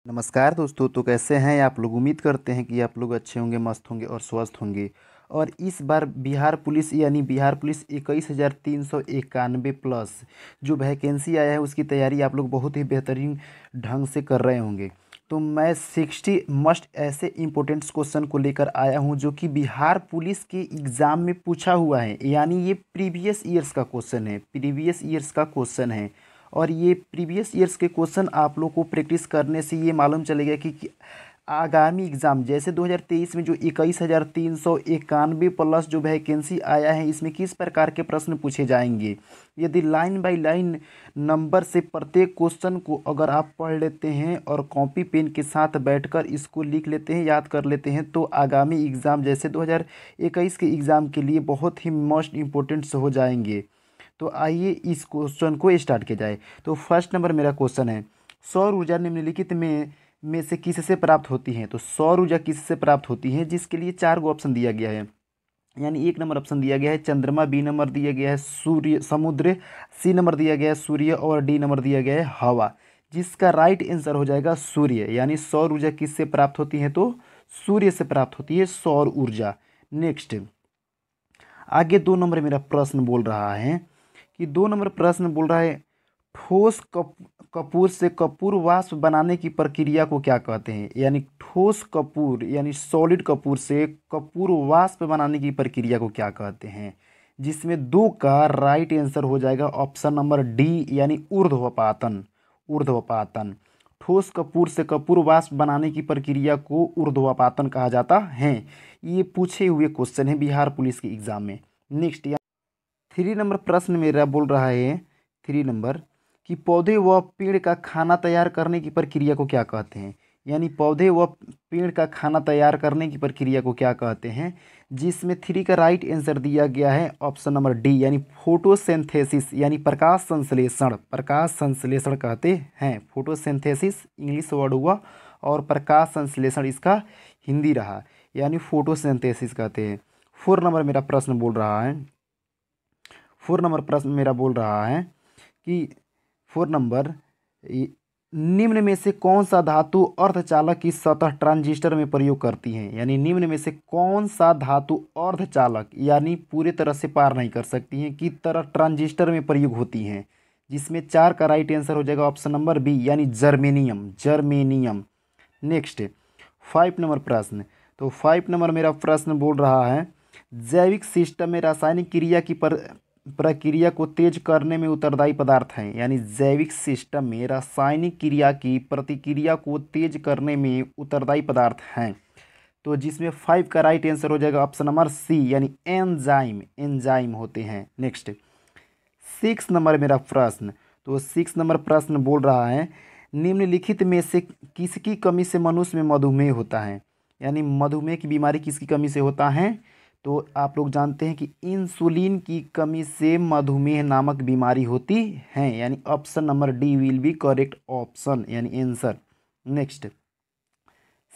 नमस्कार दोस्तों। तो कैसे हैं आप लोग। उम्मीद करते हैं कि आप लोग अच्छे होंगे, मस्त होंगे और स्वस्थ होंगे। और इस बार बिहार पुलिस यानी बिहार पुलिस 21,391 प्लस जो वैकेंसी आया है उसकी तैयारी आप लोग बहुत ही बेहतरीन ढंग से कर रहे होंगे। तो मैं 60 मस्ट ऐसे इम्पोर्टेंट्स क्वेश्चन को लेकर आया हूं जो कि बिहार पुलिस के एग्ज़ाम में पूछा हुआ है। यानी ये प्रीवियस ईयर्स का क्वेश्चन है, प्रीवियस ईयर्स का क्वेश्चन है। और ये प्रीवियस ईयर्स के क्वेश्चन आप लोग को प्रैक्टिस करने से ये मालूम चलेगा कि आगामी एग्ज़ाम जैसे 2023 में जो 21,391 प्लस जो वैकेंसी आया है इसमें किस प्रकार के प्रश्न पूछे जाएंगे। यदि लाइन बाय लाइन नंबर से प्रत्येक क्वेश्चन को अगर आप पढ़ लेते हैं और कॉपी पेन के साथ बैठकर इसको लिख लेते हैं, याद कर लेते हैं, तो आगामी एग्ज़ाम जैसे 2021 के एग्ज़ाम के लिए बहुत ही मोस्ट इम्पोर्टेंट्स हो जाएंगे। तो आइए इस क्वेश्चन को स्टार्ट किया जाए। तो फर्स्ट नंबर मेरा क्वेश्चन है, सौर ऊर्जा निम्नलिखित में से किससे प्राप्त होती है। तो सौर ऊर्जा किससे प्राप्त होती है, जिसके लिए 4 गो ऑप्शन दिया गया है। यानी 1 नंबर ऑप्शन दिया गया है चंद्रमा, बी नंबर दिया गया है सूर्य समुद्र, सी नंबर दिया गया है सूर्य और डी नंबर दिया गया है हवा। जिसका राइट आंसर हो जाएगा सूर्य। यानी सौर ऊर्जा किससे प्राप्त होती है, तो सूर्य से प्राप्त होती है सौर ऊर्जा। नेक्स्ट, आगे 2 नंबर मेरा प्रश्न बोल रहा है कि 2 नंबर प्रश्न बोल रहा है ठोस कपूर से कपूर वाष्प बनाने की प्रक्रिया को क्या कहते हैं। यानी ठोस कपूर यानी सॉलिड कपूर से कपूर वाष्प बनाने की प्रक्रिया को क्या कहते हैं। जिसमें 2 का राइट आंसर हो जाएगा ऑप्शन नंबर डी यानी ऊर्ध्वपातन। ऊर्ध्वपातन, ठोस कपूर से कपूर वाष्प बनाने की प्रक्रिया को ऊर्ध्वपातन कहा जाता है। ये पूछे हुए क्वेश्चन है बिहार पुलिस के एग्जाम में। नेक्स्ट, 3 नंबर प्रश्न मेरा बोल रहा है 3 नंबर कि पौधे व पेड़ का खाना तैयार करने की प्रक्रिया को क्या कहते हैं। यानी पौधे व पेड़ का खाना तैयार करने की प्रक्रिया को क्या कहते हैं। जिसमें 3 का राइट आंसर दिया गया है ऑप्शन नंबर डी यानी फोटोसिंथेसिस यानी प्रकाश संश्लेषण। प्रकाश संश्लेषण कहते हैं। फोटोसिंथेसिस इंग्लिश वर्ड हुआ और प्रकाश संश्लेषण इसका हिंदी रहा, यानी फोटोसिंथेसिस कहते हैं। 4 नंबर मेरा प्रश्न बोल रहा है 4 नंबर प्रश्न मेरा बोल रहा है कि 4 नंबर निम्न में से कौन सा धातु अर्धचालक की सतह ट्रांजिस्टर में प्रयोग करती है। यानी निम्न में से कौन सा धातु अर्धचालक यानी पूरे तरह से पार नहीं कर सकती हैं की तरह ट्रांजिस्टर में प्रयोग होती हैं। जिसमें 4 का राइट आंसर हो जाएगा ऑप्शन नंबर बी यानी जर्मेनियम। जर्मेनियम। नेक्स्ट, 5 नंबर प्रश्न। तो 5 नंबर मेरा प्रश्न बोल रहा है जैविक सिस्टम में रासायनिक क्रिया की प्रक्रिया को तेज करने में उत्तरदायी पदार्थ हैं। यानी जैविक सिस्टम में रासायनिक क्रिया की प्रतिक्रिया को तेज करने में उत्तरदायी पदार्थ हैं। तो जिसमें 5 का राइट आंसर हो जाएगा ऑप्शन नंबर सी यानी एंजाइम। एंजाइम होते हैं। नेक्स्ट, 6 नंबर मेरा प्रश्न। तो 6 नंबर प्रश्न बोल रहा है निम्नलिखित में से किसकी कमी से मनुष्य में मधुमेह होता है। यानी मधुमेह की बीमारी किसकी कमी से होता है। तो आप लोग जानते हैं कि इंसुलिन की कमी से मधुमेह नामक बीमारी होती है। यानी option number D will be correct option यानी आंसर। नेक्स्ट,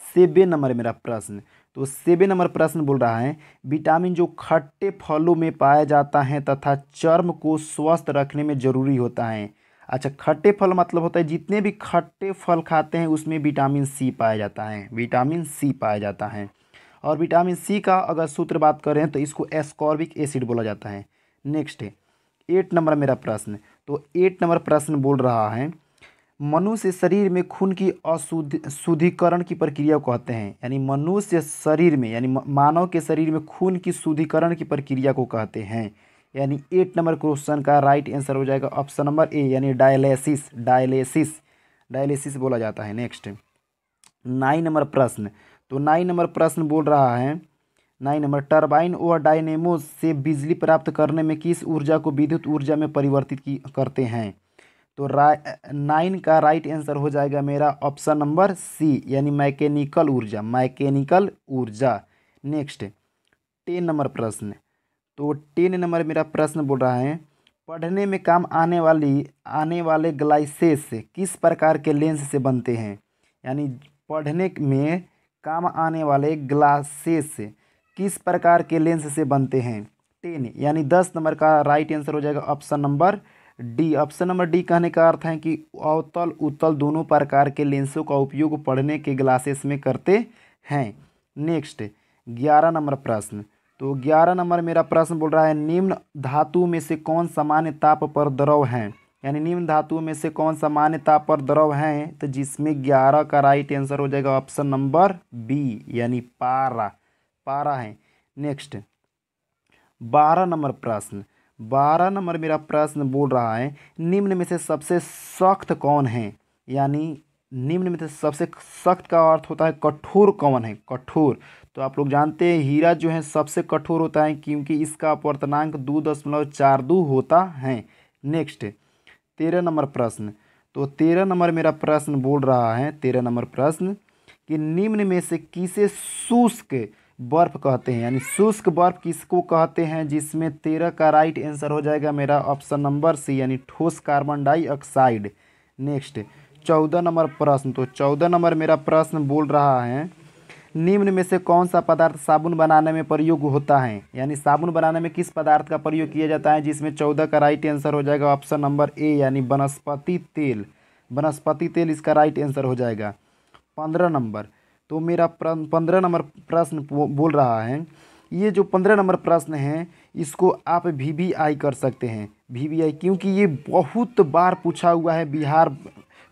7 नंबर मेरा प्रश्न। तो 7 नंबर प्रश्न बोल रहा है विटामिन जो खट्टे फलों में पाया जाता है तथा चर्म को स्वस्थ रखने में जरूरी होता है। अच्छा, खट्टे फल मतलब होता है जितने भी खट्टे फल खाते हैं उसमें विटामिन सी पाया जाता है। विटामिन सी पाया जाता है। और विटामिन सी का अगर सूत्र बात करें तो इसको एस्कॉर्बिक एसिड बोला जाता है। नेक्स्ट है 8 नंबर मेरा प्रश्न। तो 8 नंबर प्रश्न बोल रहा है मनुष्य शरीर में खून की शुद्धिकरण की प्रक्रिया को कहते हैं। यानी मनुष्य शरीर में यानी मानव के शरीर में खून की शुद्धिकरण की प्रक्रिया को कहते हैं। यानी 8 नंबर क्वेश्चन का राइट आंसर हो जाएगा ऑप्शन नंबर ए यानी डायलिसिस। डायलिसिस डायलिसिस बोला जाता है। नेक्स्ट, 9 नंबर प्रश्न। तो 9 नंबर प्रश्न बोल रहा है 9 नंबर टरबाइन और डायनेमो से बिजली प्राप्त करने में किस ऊर्जा को विद्युत ऊर्जा में परिवर्तित करते हैं। तो 9 का राइट आंसर हो जाएगा मेरा ऑप्शन नंबर सी यानी मैकेनिकल ऊर्जा। मैकेनिकल ऊर्जा। नेक्स्ट, 10 नंबर प्रश्न। तो 10 नंबर मेरा प्रश्न बोल रहा है पढ़ने में काम आने वाले ग्लाइसेस किस प्रकार के लेंस से बनते हैं। यानी पढ़ने में काम आने वाले ग्लासेस किस प्रकार के लेंस से बनते हैं। 10 यानी 10 नंबर का राइट आंसर हो जाएगा option number D, option number D कहने का अर्थ है कि अवतल उत्तल दोनों प्रकार के लेंसों का उपयोग पढ़ने के ग्लासेस में करते हैं। नेक्स्ट 11 नंबर प्रश्न। तो 11 नंबर मेरा प्रश्न बोल रहा है निम्न धातु में से कौन सामान्य ताप पर द्रव है, यानी निम्न धातुओं में से कौन सामान्य ताप पर द्रव है, तो जिसमें 11 का राइट आंसर हो जाएगा ऑप्शन नंबर बी, यानी पारा, पारा है। नेक्स्ट 12 नंबर प्रश्न। 12 नंबर मेरा प्रश्न बोल रहा है निम्न में से सबसे सख्त कौन है, यानी निम्न में से सबसे सख्त का अर्थ होता है कठोर कौन है, कठोर। तो आप लोग जानते हैं हीरा जो है सबसे कठोर होता है क्योंकि इसका अपवर्तनांक 2.42 होता है। नेक्स्ट 13 नंबर प्रश्न। तो 13 नंबर मेरा प्रश्न बोल रहा है 13 नंबर प्रश्न कि निम्न में से किसे शुष्क बर्फ कहते हैं, यानी शुष्क बर्फ किसको कहते हैं, जिसमें 13 का राइट आंसर हो जाएगा मेरा ऑप्शन नंबर सी, यानी ठोस कार्बन डाइऑक्साइड। नेक्स्ट 14 नंबर प्रश्न। तो 14 नंबर मेरा प्रश्न बोल रहा है निम्न में से कौन सा पदार्थ साबुन बनाने में प्रयोग होता है, यानी साबुन बनाने में किस पदार्थ का प्रयोग किया जाता है, जिसमें 14 का राइट आंसर हो जाएगा ऑप्शन नंबर ए, यानी वनस्पति तेल, वनस्पति तेल इसका राइट आंसर हो जाएगा। 15 नंबर। तो मेरा 15 नंबर प्रश्न बोल रहा है ये जो 15 नंबर प्रश्न है इसको आप VVI कर सकते हैं, VVI, क्योंकि ये बहुत बार पूछा हुआ है, बिहार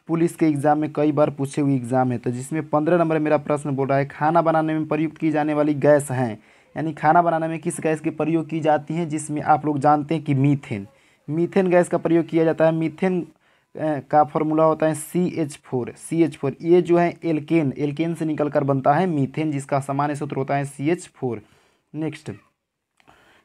पुलिस के एग्ज़ाम में कई बार पूछे हुए एग्ज़ाम है। तो जिसमें 15 नंबर मेरा प्रश्न बोल रहा है खाना बनाने में प्रयुक्त की जाने वाली गैस हैं, यानी खाना बनाने में किस गैस के प्रयोग की जाती हैं, जिसमें आप लोग जानते हैं कि मीथेन, मीथेन गैस का प्रयोग किया जाता है। मीथेन का फॉर्मूला होता है CH4। ये जो है एल्केन से निकल कर बनता है मीथेन, जिसका सामान्य सूत्र होता है CH4। नेक्स्ट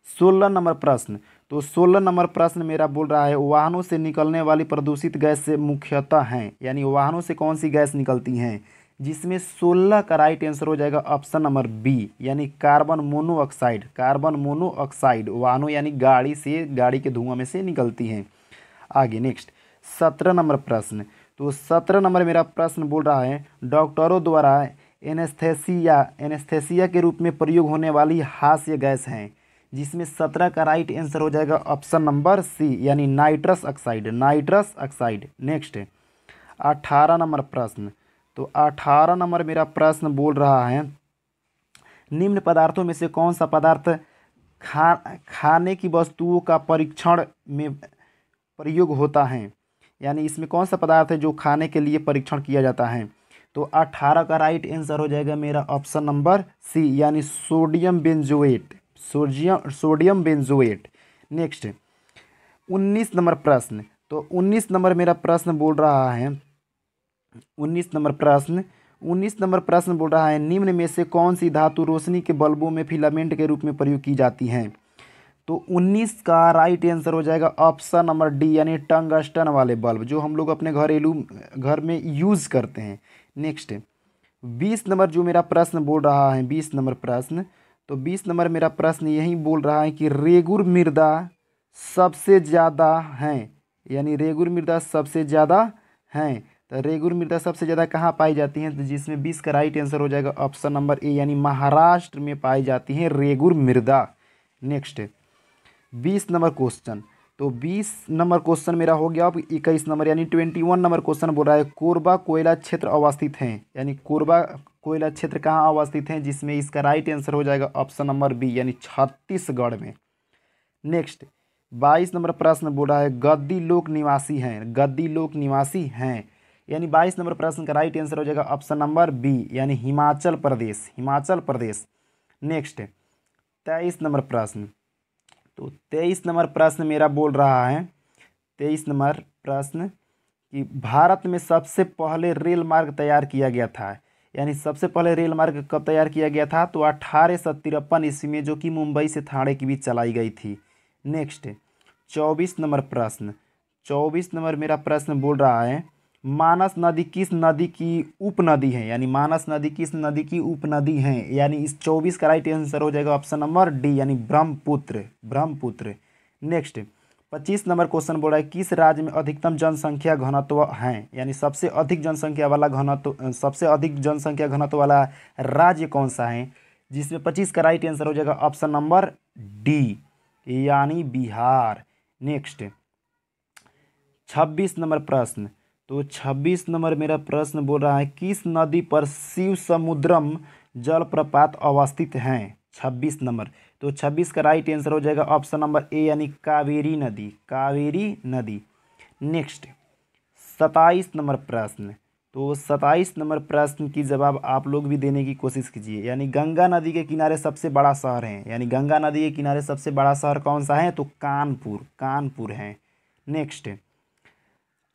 16 नंबर प्रश्न। तो 16 नंबर प्रश्न मेरा बोल रहा है वाहनों से निकलने वाली प्रदूषित गैस से मुख्यतः हैं, यानी वाहनों से कौन सी गैस निकलती हैं, जिसमें 16 का राइट आंसर हो जाएगा ऑप्शन नंबर बी, यानी कार्बन मोनोऑक्साइड, कार्बन मोनोऑक्साइड वाहनों यानी गाड़ी से, गाड़ी के धुआं में से निकलती हैं। आगे नेक्स्ट 17 नंबर प्रश्न। तो 17 नंबर मेरा प्रश्न बोल रहा है डॉक्टरों द्वारा एनेस्थेसिया के रूप में प्रयोग होने वाली हास्य गैस हैं, जिसमें 17 का राइट आंसर हो जाएगा ऑप्शन नंबर सी, यानी nitrous oxide, nitrous oxide. Next 18 number प्रश्न। तो 18 नंबर मेरा प्रश्न बोल रहा है निम्न पदार्थों में से कौन सा पदार्थ खाने की वस्तुओं का परीक्षण में प्रयोग होता है, यानी इसमें कौन सा पदार्थ है जो खाने के लिए परीक्षण किया जाता है। तो 18 का राइट आंसर हो जाएगा मेरा ऑप्शन नंबर सी, यानी sodium benzoate, sodium benzoate. Next 19 number प्रश्न। तो 19 नंबर मेरा प्रश्न बोल रहा है 19 नंबर प्रश्न बोल रहा है निम्न में से कौन सी धातु रोशनी के बल्बों में फिलामेंट के रूप में प्रयोग की जाती हैं। तो 19 का राइट आंसर हो जाएगा ऑप्शन नंबर डी, यानी टंगस्टन वाले बल्ब जो हम लोग अपने घर में यूज़ करते हैं। नेक्स्ट 20 नंबर जो मेरा प्रश्न बोल रहा है 20 नंबर प्रश्न। तो 20 नंबर मेरा प्रश्न यही बोल रहा है कि रेगुर मृदा सबसे ज़्यादा हैं, यानी रेगुर मृदा सबसे ज़्यादा हैं। तो रेगुर मृदा सबसे ज़्यादा कहाँ पाई जाती हैं, तो जिसमें 20 का राइट आंसर हो जाएगा ऑप्शन नंबर ए, यानी महाराष्ट्र में पाई जाती हैं रेगुर मृदा। Next 20 number question. तो 20 नंबर क्वेश्चन मेरा हो गया। अब 21 नंबर यानी 21 नंबर क्वेश्चन बोल रहा है कोरबा कोयला क्षेत्र अवस्थित हैं, यानी कोरबा कोयला क्षेत्र कहाँ अवस्थित हैं, जिसमें इसका राइट आंसर हो जाएगा ऑप्शन नंबर बी, यानी छत्तीसगढ़ में। नेक्स्ट 22 नंबर प्रश्न बोल रहा है गद्दी लोक निवासी हैं, गद्दी लोक निवासी हैं, यानी 22 नंबर प्रश्न का राइट आंसर हो जाएगा ऑप्शन नंबर बी, यानी हिमाचल प्रदेश, हिमाचल प्रदेश। नेक्स्ट 23 नंबर प्रश्न। तो 23 नंबर प्रश्न मेरा बोल रहा है 23 नंबर प्रश्न कि भारत में सबसे पहले रेल मार्ग तैयार किया गया था, यानी सबसे पहले रेल मार्ग कब तैयार किया गया था, तो 1853 ईस्वी में, जो कि मुंबई से ठाणे के बीच चलाई गई थी। नेक्स्ट 24 नंबर प्रश्न। 24 नंबर मेरा प्रश्न बोल रहा है मानस नदी किस नदी की उपनदी है, यानी मानस नदी किस नदी की उपनदी है, यानी इस 24 का राइट आंसर हो जाएगा ऑप्शन नंबर डी, यानी Brahmaputra, Brahmaputra. Next 25 number question बोल रहा है किस राज्य में अधिकतम जनसंख्या घनत्व है, यानी सबसे अधिक जनसंख्या वाला घनत्व, सबसे अधिक जनसंख्या घनत्व वाला राज्य कौन सा है, जिसमें 25 का राइट आंसर हो जाएगा ऑप्शन नंबर डी, यानी बिहार। नेक्स्ट 26 नंबर प्रश्न, तो 26 नंबर मेरा प्रश्न बोल रहा है किस नदी पर शिव समुद्रम जलप्रपात अवस्थित हैं। 26 नंबर, तो 26 का राइट आंसर हो जाएगा ऑप्शन नंबर ए यानी कावेरी नदी, कावेरी नदी। नेक्स्ट 27 नंबर प्रश्न, तो 27 नंबर प्रश्न की जवाब आप लोग भी देने की कोशिश कीजिए। यानी गंगा नदी के किनारे सबसे बड़ा शहर है, यानी गंगा नदी के किनारे सबसे बड़ा शहर कौन सा है, तो कानपुर, कानपुर है। नेक्स्ट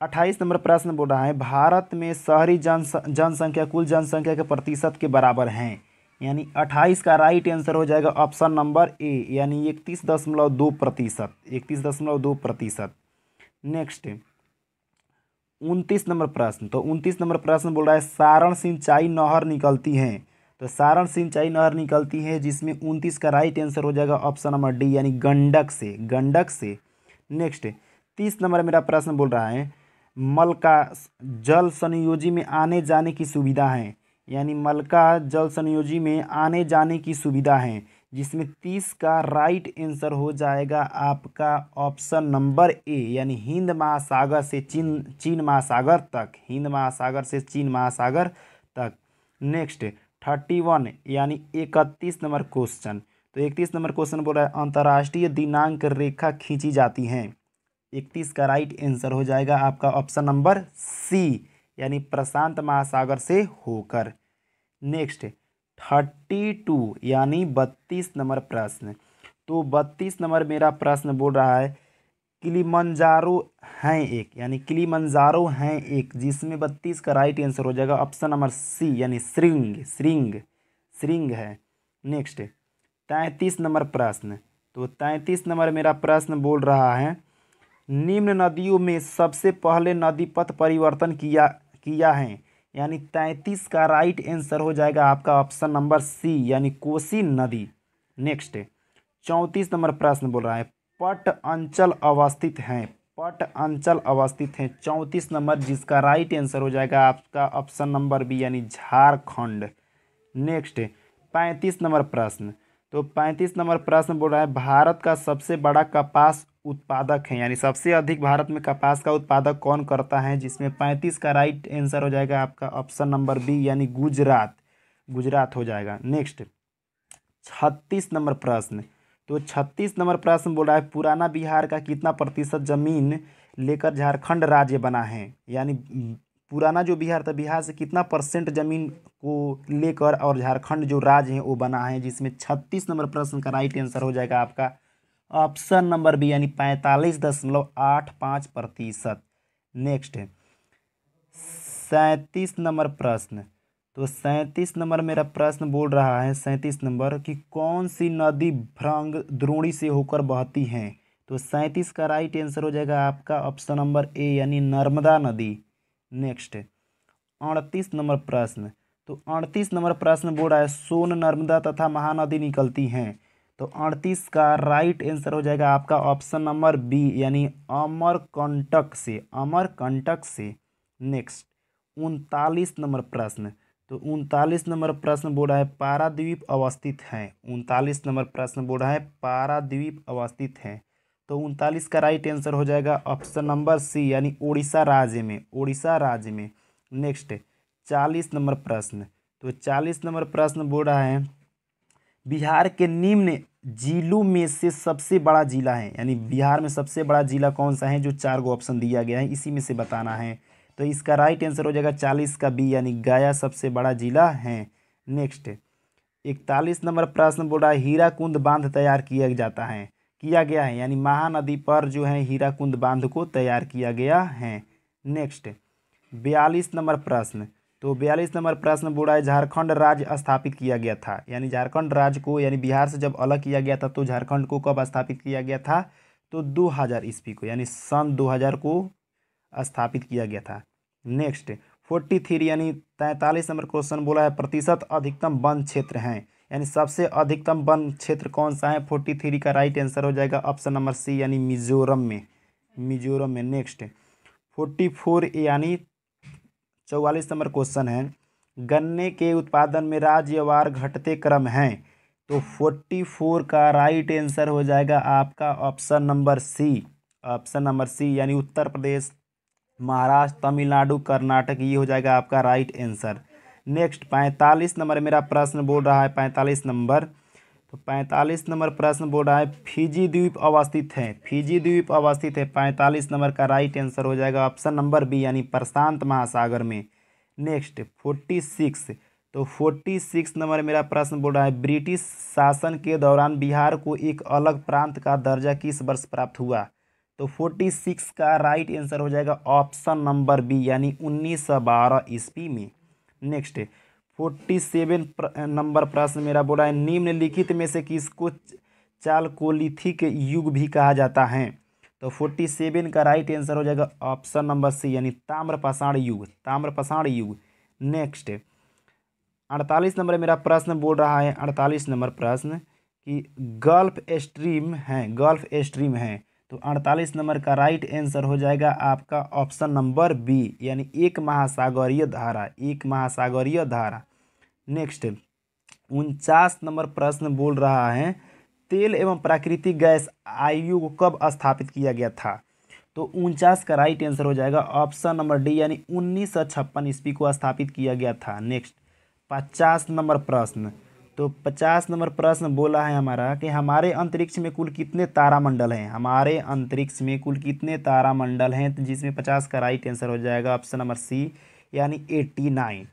28 नंबर प्रश्न बोल रहा है भारत में शहरी जनसंख्या कुल जनसंख्या के प्रतिशत के बराबर हैं। यानी 28 का राइट आंसर हो जाएगा ऑप्शन नंबर ए यानी 31.2%, 31.2%। नेक्स्ट 29 नंबर प्रश्न, तो 29 नंबर प्रश्न बोल रहा है सारण सिंचाई नहर निकलती है, तो सारण सिंचाई नहर निकलती है जिसमें 29 का राइट आंसर हो जाएगा ऑप्शन नंबर डी यानी गंडक से, गंडक से। नेक्स्ट 30 नंबर मेरा प्रश्न बोल रहा है मलका जल संयोजी में आने जाने की सुविधा है, यानी मलका जल संयोजी में आने जाने की सुविधा है जिसमें 30 का राइट आंसर हो जाएगा आपका ऑप्शन नंबर ए यानी हिंद महासागर से चीन महासागर तक, हिंद महासागर से चीन महासागर तक। नेक्स्ट 31 यानी 31 नंबर क्वेश्चन, तो 31 नंबर क्वेश्चन बोल रहा है अंतर्राष्ट्रीय दिनांक रेखा खींची जाती हैं। 31 का राइट आंसर हो जाएगा आपका ऑप्शन नंबर सी यानी प्रशांत महासागर से होकर। नेक्स्ट 32 यानी 32 नंबर प्रश्न, तो 32 नंबर मेरा प्रश्न बोल रहा है किलिमंजारो हैं एक, यानी किलिमंजारो हैं एक जिसमें 32 का राइट आंसर हो जाएगा ऑप्शन नंबर सी यानी श्रृंग, श्रृंग, श्रृंग है। नेक्स्ट 33 नंबर प्रश्न, तो 33 नंबर मेरा प्रश्न बोल रहा है निम्न नदियों में सबसे पहले नदी पथ परिवर्तन किया है, यानी 33 का राइट आंसर हो जाएगा आपका ऑप्शन नंबर सी यानी कोसी नदी। नेक्स्ट 34 नंबर प्रश्न बोल रहा है पट अंचल अवस्थित हैं, पट अंचल अवस्थित हैं 34 नंबर जिसका राइट आंसर हो जाएगा आपका ऑप्शन नंबर बी यानी झारखंड। नेक्स्ट 35 नंबर प्रश्न, तो 35 नंबर प्रश्न बोल रहा है भारत का सबसे बड़ा कपास उत्पादक है, यानी सबसे अधिक भारत में कपास का उत्पादक कौन करता है जिसमें 35 का राइट आंसर हो जाएगा आपका ऑप्शन नंबर बी यानी गुजरात, गुजरात हो जाएगा। नेक्स्ट 36 नंबर प्रश्न, तो 36 नंबर प्रश्न बोल रहा है पुराना बिहार का कितना प्रतिशत जमीन लेकर झारखंड राज्य बना है, यानी पुराना जो बिहार था बिहार से कितना परसेंट जमीन को लेकर और झारखंड जो राज्य है वो बना है जिसमें 36 नंबर प्रश्न का राइट आंसर हो जाएगा आपका ऑप्शन नंबर बी यानी 45.85%। नेक्स्ट 37 नंबर प्रश्न, तो 37 नंबर मेरा प्रश्न बोल रहा है 37 नंबर कि कौन सी नदी भ्रंग द्रोणी से होकर बहती है, तो 37 का राइट आंसर हो जाएगा आपका ऑप्शन नंबर ए यानी नर्मदा नदी। नेक्स्ट 38 नंबर प्रश्न, तो 38 नंबर प्रश्न बोल रहा है सोन नर्मदा तथा महानदी निकलती हैं, तो 38 का राइट आंसर हो जाएगा आपका ऑप्शन नंबर बी यानी अमरकंटक से, अमरकंटक से। नेक्स्ट 39 नंबर प्रश्न, तो 39 नंबर प्रश्न बोल रहा है पाराद्वीप अवस्थित है, 39 नंबर प्रश्न बोल रहा है पाराद्वीप अवस्थित है, तो 39 का राइट आंसर हो जाएगा ऑप्शन नंबर सी यानी उड़ीसा राज्य में, उड़ीसा राज्य में। नेक्स्ट 40 नंबर प्रश्न, तो 40 नंबर प्रश्न बोल रहा है बिहार के निम्न जिलों में से सबसे बड़ा जिला है, यानी बिहार में सबसे बड़ा जिला कौन सा है जो 4 गो ऑप्शन दिया गया है इसी में से बताना है, तो इसका राइट आंसर हो जाएगा 40 का बी यानी गया सबसे बड़ा जिला है। नेक्स्ट 41 नंबर प्रश्न बोल रहा है हीराकुंद बांध तैयार किया गया है, यानी महानदी पर जो है हीराकुंद बांध को तैयार किया गया है। नेक्स्ट 42 नंबर प्रश्न, तो 42 नंबर प्रश्न बोल रहा है झारखंड राज्य स्थापित किया गया था, यानी झारखंड राज्य को यानी बिहार से जब अलग किया गया था तो झारखंड को कब स्थापित किया गया था, तो 2000 ईस्वी को, यानी सन 2000 को स्थापित किया गया था। नेक्स्ट 43 यानी 43 नंबर क्वेश्चन बोला है प्रतिशत अधिकतम वन क्षेत्र हैं, यानी सबसे अधिकतम वन क्षेत्र कौन सा है, 43 का राइट आंसर हो जाएगा ऑप्शन नंबर सी यानी मिजोरम में, मिजोरम में। नेक्स्ट 44 यानी 44 नंबर क्वेश्चन है गन्ने के उत्पादन में राज्यवार घटते क्रम हैं, तो 44 का राइट आंसर हो जाएगा आपका option number C, option number C यानी उत्तर प्रदेश महाराष्ट्र, तमिलनाडु, कर्नाटक, ये हो जाएगा आपका राइट आंसर। नेक्स्ट 45 नंबर मेरा प्रश्न बोल रहा है, 45 नंबर। तो 45 नंबर प्रश्न बोल रहा है फिजी द्वीप अवस्थित है, फिजी द्वीप अवस्थित है। 45 नंबर का राइट आंसर हो जाएगा ऑप्शन नंबर बी यानी प्रशांत महासागर में। नेक्स्ट 46, तो 46 नंबर मेरा प्रश्न बोल रहा है ब्रिटिश शासन के दौरान बिहार को एक अलग प्रांत का दर्जा किस वर्ष प्राप्त हुआ। तो 46 का राइट आंसर हो जाएगा ऑप्शन नंबर बी यानी 1912 ईस्वी में। नेक्स्ट 47 नंबर प्रश्न मेरा बोला है निम्नलिखित में से किसको चालकोलिथिक युग भी कहा जाता है। तो 47 का राइट आंसर हो जाएगा ऑप्शन नंबर सी यानी ताम्रपाषाण युग, ताम्रपाषाण युग। नेक्स्ट 48 नंबर मेरा प्रश्न बोल रहा है, 48 नंबर प्रश्न कि गल्फ स्ट्रीम है, गल्फ स्ट्रीम है। तो 48 नंबर का राइट आंसर हो जाएगा आपका ऑप्शन नंबर बी यानी एक महासागरीय धारा, एक महासागरीय धारा। नेक्स्ट 49 नंबर प्रश्न बोल रहा है तेल एवं प्राकृतिक गैस आयोग कब स्थापित किया गया था। तो 49 का राइट आंसर हो जाएगा ऑप्शन नंबर डी यानी 1956 ईस्वी को स्थापित किया गया था। नेक्स्ट 50 नंबर प्रश्न, तो 50 नंबर प्रश्न बोला है हमारा कि हमारे अंतरिक्ष में कुल कितने तारामंडल हैं, हमारे अंतरिक्ष में कुल कितने तारामंडल हैं। तो जिसमें 50 का राइट आंसर हो जाएगा ऑप्शन नंबर सी यानी 89।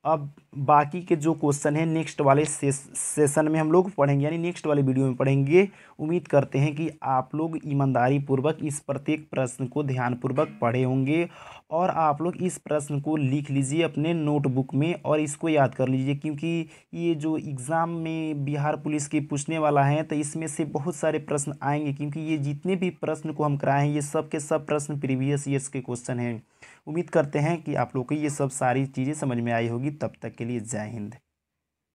अब बाकी के जो क्वेश्चन हैं नेक्स्ट वाले सेशन में हम लोग पढ़ेंगे यानी नेक्स्ट वाले वीडियो में पढ़ेंगे। उम्मीद करते हैं कि आप लोग ईमानदारी पूर्वक इस प्रत्येक प्रश्न को ध्यानपूर्वक पढ़े होंगे और आप लोग इस प्रश्न को लिख लीजिए अपने नोटबुक में और इसको याद कर लीजिए, क्योंकि ये जो एग्ज़ाम में बिहार पुलिस के पूछने वाला है तो इसमें से बहुत सारे प्रश्न आएंगे, क्योंकि ये जितने भी प्रश्न को हम कराए हैं ये सब के सब प्रश्न प्रीवियस ईयर्स के क्वेश्चन हैं। उम्मीद करते हैं कि आप लोग को ये सब सारी चीज़ें समझ में आई होगी। तब तक के लिए जय हिंद।